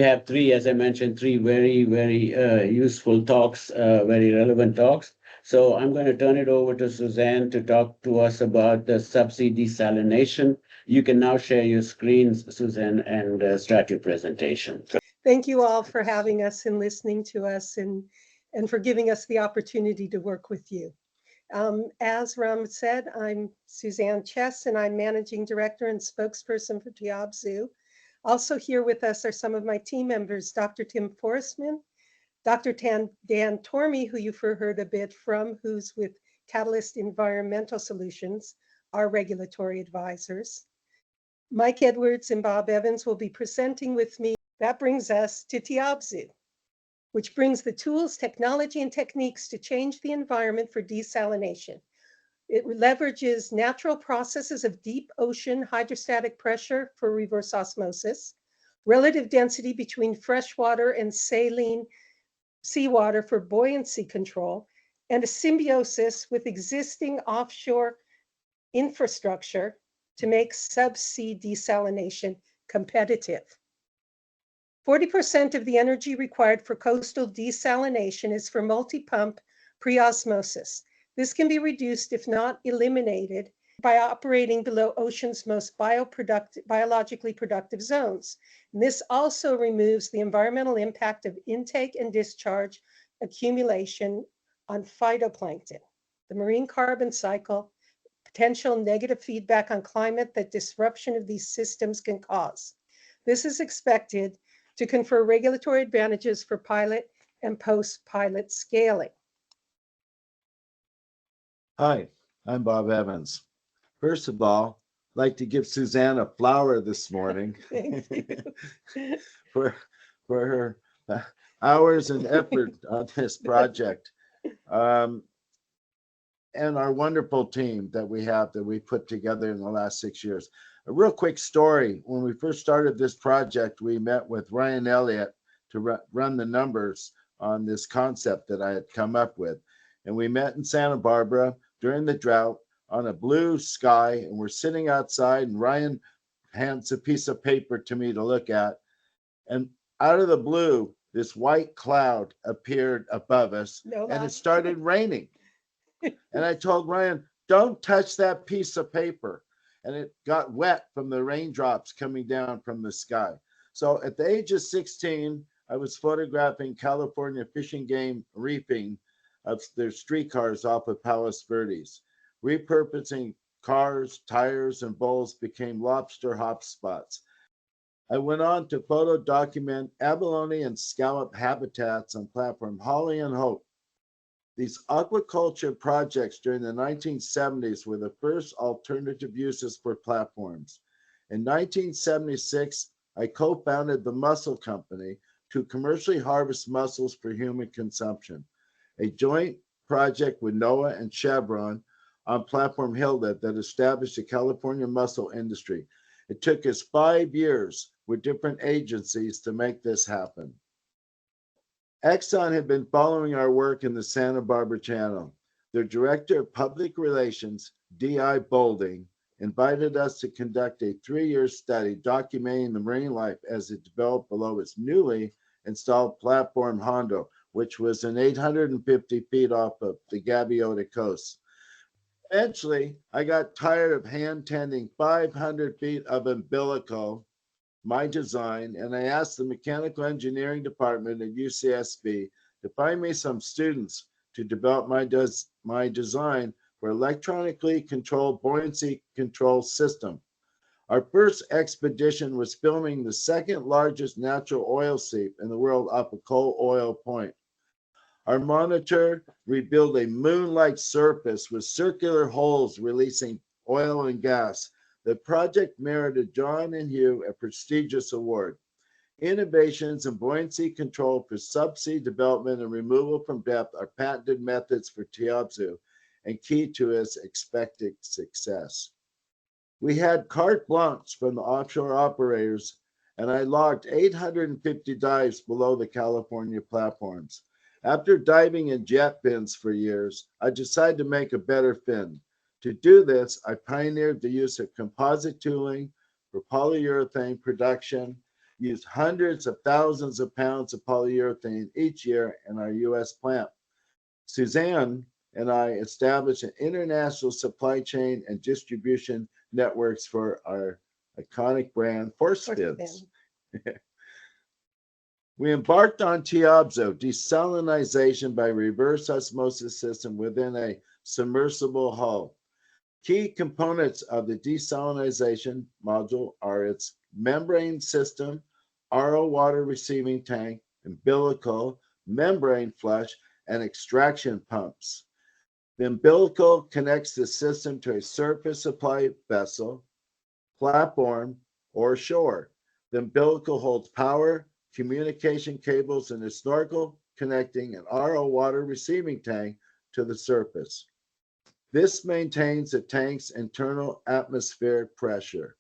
We have three, as I mentioned, three very, very useful talks, very relevant talks. So I'm going to turn it over to Suzanne to talk to us about the subsea desalination. You can now share your screens, Suzanne, and start your presentation. Thank you all for having us and listening to us and for giving us the opportunity to work with you. As Ram said, I'm Suzanne Chess, and I'm Managing Director and Spokesperson for Tiabzu. Also here with us are some of my team members, Dr. Tim Forstman, Dr. Dan Tormey, who you've heard a bit from, who's with Catalyst Environmental Solutions, our regulatory advisors. Mike Edwards and Bob Evans will be presenting with me. That brings us to Tiabzu, which brings the tools, technology, and techniques to change the environment for desalination. It leverages natural processes of deep ocean hydrostatic pressure for reverse osmosis, relative density between freshwater and saline seawater for buoyancy control, and a symbiosis with existing offshore infrastructure to make subsea desalination competitive. 40% of the energy required for coastal desalination is for multi-pump pre-osmosis. This can be reduced, if not eliminated, by operating below ocean's most biologically productive zones. And this also removes the environmental impact of intake and discharge accumulation on phytoplankton, the marine carbon cycle, potential negative feedback on climate that disruption of these systems can cause. This is expected to confer regulatory advantages for pilot and post-pilot scaling. Hi, I'm Bob Evans. First of all, I'd like to give Suzanne a flower this morning for her hours and effort on this project. And our wonderful team that we put together in the last 6 years. A real quick story. When we first started this project, we met with Ryan Elliott to run the numbers on this concept that I had come up with. And we met in Santa Barbara during the drought on a blue sky, and we're sitting outside, and Ryan hands a piece of paper to me to look at. And out of the blue, this white cloud appeared above us, and it started raining. And I told Ryan, don't touch that piece of paper. And it got wet from the raindrops coming down from the sky. So at the age of 16, I was photographing California fishing game reefing of their streetcars off of Palos Verdes. Repurposing cars, tires, and bowls became lobster hotspots. I went on to photo document abalone and scallop habitats on platform Holly and Hope. These aquaculture projects during the 1970s were the first alternative uses for platforms. In 1976, I co-founded the Mussel Company to commercially harvest mussels for human consumption, a joint project with NOAA and Chevron on platform Hilda that established the California mussel industry. It took us 5 years with different agencies to make this happen. Exxon had been following our work in the Santa Barbara Channel. Their director of public relations, D.I. Bolding, invited us to conduct a 3-year study documenting the marine life as it developed below its newly installed platform Hondo, which was an 850 feet off of the Gaviota coast. Eventually, I got tired of hand tending 500 feet of umbilical, my design, and I asked the mechanical engineering department at UCSB to find me some students to develop my design for electronically controlled buoyancy control system. Our first expedition was filming the second largest natural oil seep in the world off of Coal Oil Point. Our monitor revealed a moon-like surface with circular holes releasing oil and gas. The project merited John and Hugh a prestigious award. Innovations in buoyancy control for subsea development and removal from depth are patented methods for Tiabzu and key to its expected success. We had carte blanche from the offshore operators, and I logged 850 dives below the California platforms. After diving in jet fins for years, I decided to make a better fin. To do this, I pioneered the use of composite tooling for polyurethane production use hundreds of thousands of pounds of polyurethane each year in our U.S. plant. Suzanne and I established an international supply chain and distribution networks for our iconic brand Force Fins. We embarked on Tiabzu, desalinization by reverse osmosis system within a submersible hull. Key components of the desalinization module are its membrane system, RO water receiving tank, umbilical, membrane flush, and extraction pumps. The umbilical connects the system to a surface supply vessel, platform, or shore. The umbilical holds power, communication cables, and a snorkel connecting an RO water receiving tank to the surface. This maintains the tank's internal atmospheric pressure.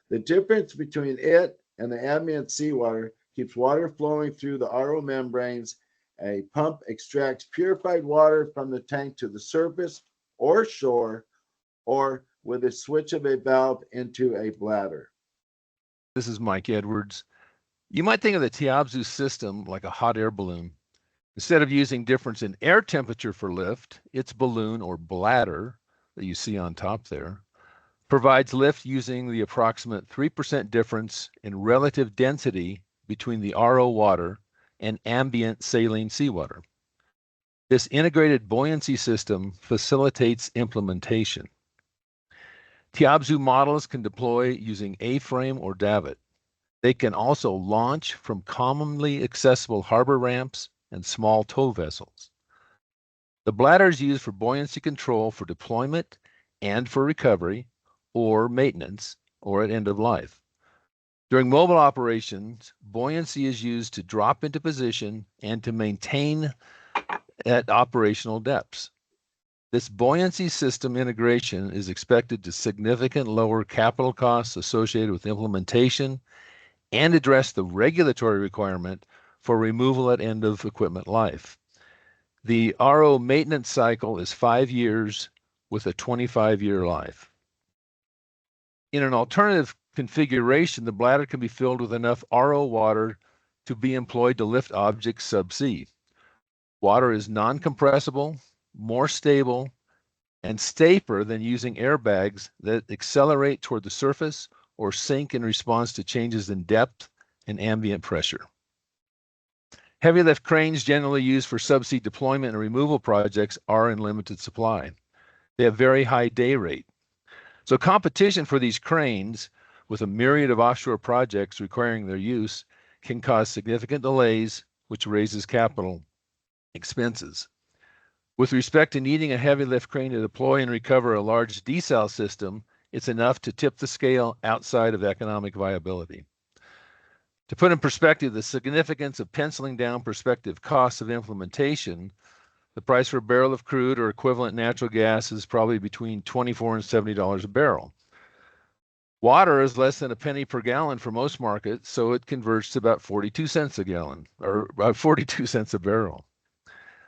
The difference between it and the ambient seawater keeps water flowing through the RO membranes. A pump extracts purified water from the tank to the surface or shore, or with a switch of a valve into a bladder. This is Mike Edwards. You might think of the Tiabzu system like a hot air balloon. Instead of using difference in air temperature for lift, its balloon or bladder that you see on top there provides lift using the approximate 3% difference in relative density between the RO water and ambient saline seawater. This integrated buoyancy system facilitates implementation. Tiabzu models can deploy using A-frame or davit. They can also launch from commonly accessible harbor ramps and small tow vessels. The bladder is used for buoyancy control for deployment and for recovery or maintenance or at end of life. During mobile operations, buoyancy is used to drop into position and to maintain at operational depths. This buoyancy system integration is expected to significantly lower capital costs associated with implementation and address the regulatory requirement for removal at end of equipment life. The RO maintenance cycle is 5 years with a 25-year life. In an alternative configuration, the bladder can be filled with enough RO water to be employed to lift objects subsea. Water is non-compressible, more stable, and safer than using airbags that accelerate toward the surface or sink in response to changes in depth and ambient pressure. Heavy lift cranes generally used for subsea deployment and removal projects are in limited supply. They have very high day rate. So competition for these cranes with a myriad of offshore projects requiring their use can cause significant delays, which raises capital expenses. With respect to needing a heavy lift crane to deploy and recover a large desal system, it's enough to tip the scale outside of economic viability. To put in perspective the significance of penciling down prospective costs of implementation, the price for a barrel of crude or equivalent natural gas is probably between $24 and $70 a barrel. Water is less than a penny per gallon for most markets, so it converts to about 42 cents a gallon, or about 42 cents a barrel.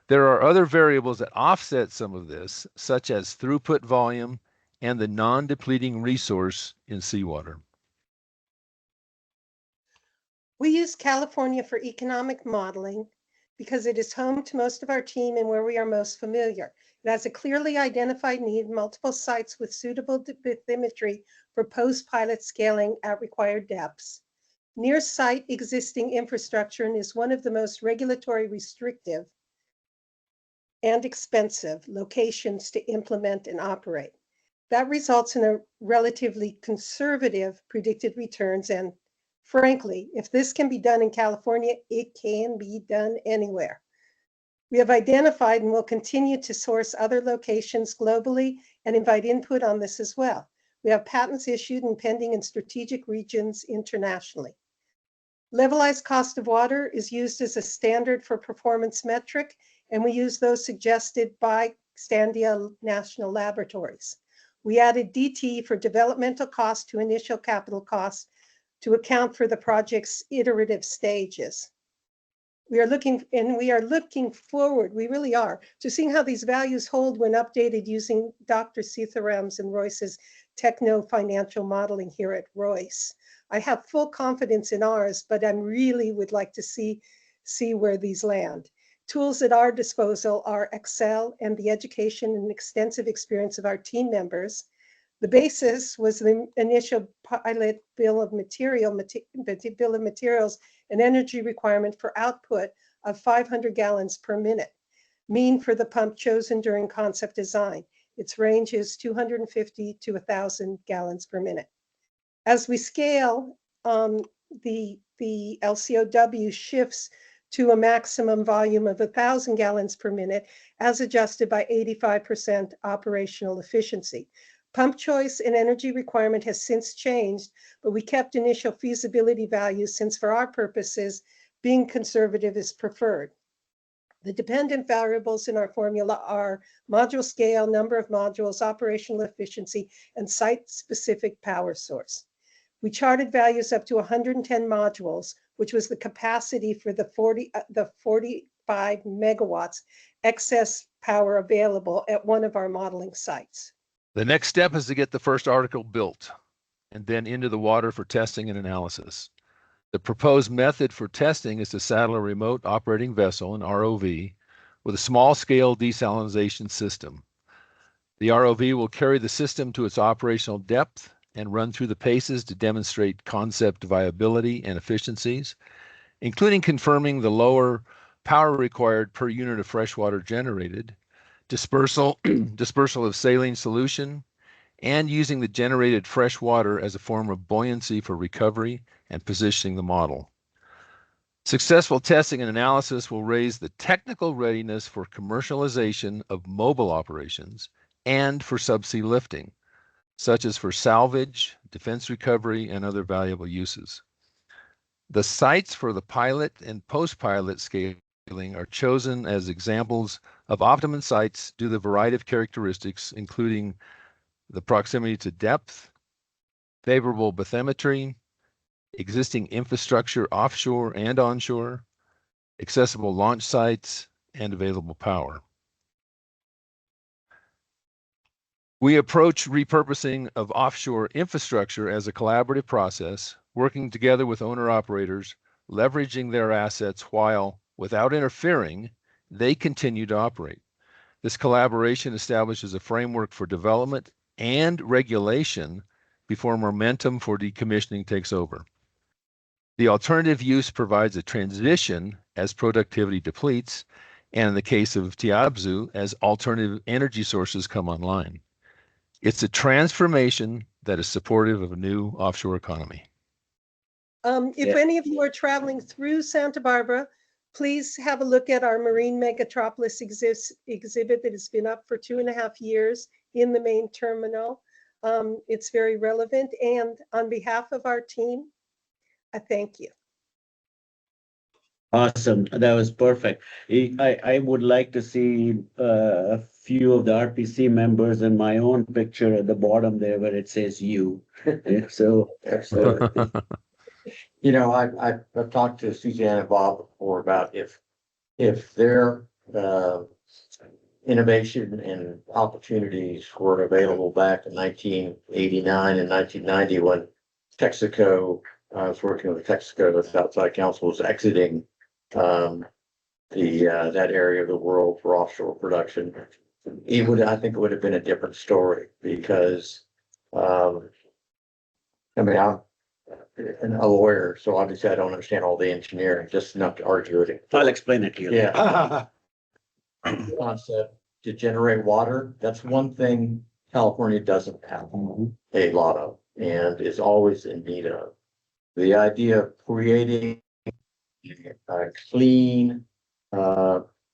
There are other variables that offset some of this, such as throughput volume and the non-depleting resource in seawater. We use California for economic modeling because it is home to most of our team and where we are most familiar. It has a clearly identified need, multiple sites with suitable bathymetry for post-pilot scaling at required depths. Near site existing infrastructure and is one of the most regulatory restrictive and expensive locations to implement and operate. That results in a relatively conservative predicted returns, and frankly, if this can be done in California, it can be done anywhere. We have identified and will continue to source other locations globally and invite input on this as well. We have patents issued and pending in strategic regions internationally. Levelized cost of water is used as a standard for performance metric, and we use those suggested by Standia National Laboratories. We added DT for developmental cost to initial capital cost to account for the project's iterative stages. We are looking forward, we really are, to seeing how these values hold when updated using Dr. Sitharam's and ROICE's techno-financial modeling here at ROICE. I have full confidence in ours, but I really would like to see where these land. Tools at our disposal are Excel and the education and extensive experience of our team members. The basis was the initial pilot bill of materials and energy requirement for output of 500 gallons per minute, mean for the pump chosen during concept design. Its range is 250 to 1,000 gallons per minute. As we scale, the LCOW shifts to a maximum volume of 1,000 gallons per minute as adjusted by 85% operational efficiency. Pump choice and energy requirement has since changed, but we kept initial feasibility values since for our purposes, being conservative is preferred. The dependent variables in our formula are module scale, number of modules, operational efficiency, and site-specific power source. We charted values up to 110 modules, which was the capacity for the 45 megawatts excess power available at one of our modeling sites. The next step is to get the first article built and then into the water for testing and analysis. The proposed method for testing is to saddle a remote operating vessel, an ROV, with a small-scale desalination system. The ROV will carry the system to its operational depth and run through the paces to demonstrate concept viability and efficiencies, including confirming the lower power required per unit of freshwater generated, dispersal of saline solution, and using the generated fresh water as a form of buoyancy for recovery and positioning the model. Successful testing and analysis will raise the technical readiness for commercialization of mobile operations and for subsea lifting, such as for salvage, defense recovery, and other valuable uses. The sites for the pilot and post-pilot scaling are chosen as examples of optimum sites due to the variety of characteristics, including the proximity to depth, favorable bathymetry, existing infrastructure offshore and onshore, accessible launch sites, and available power. We approach repurposing of offshore infrastructure as a collaborative process, working together with owner-operators, leveraging their assets while, without interfering, they continue to operate. This collaboration establishes a framework for development and regulation before momentum for decommissioning takes over. The alternative use provides a transition as productivity depletes, and in the case of Tiabzu, as alternative energy sources come online. It's a transformation that is supportive of a new offshore economy. If any of you are traveling through Santa Barbara, please have a look at our Marine Megatropolis exhibit that has been up for 2.5 years in the main terminal. It's very relevant. And on behalf of our team, I thank you. Awesome. That was perfect. I would like to see a few of the RPC members and my own picture at the bottom there where it says you. So, you know, I've talked to Suzanne and Bob before about if their innovation and opportunities were available back in 1989 and 1990 when Texaco, I was working with Texaco, the Southside Council was exiting that area of the world for offshore production. I think it would have been a different story because, I mean, I'm a lawyer, so obviously I don't understand all the engineering, just enough to argue it. I'll explain it to you. Yeah. Concept to generate water, that's one thing California doesn't have a lot of and is always in need of. The idea of creating a clean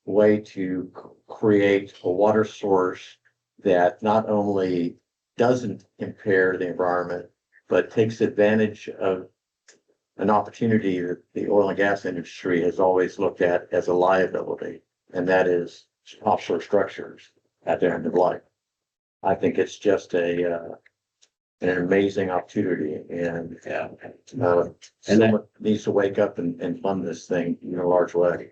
way to create a water source that not only doesn't impair the environment, but takes advantage of an opportunity that the oil and gas industry has always looked at as a liability, and that is offshore structures at their end of life. I think it's just an amazing opportunity, and someone needs to wake up and fund this thing in a large way.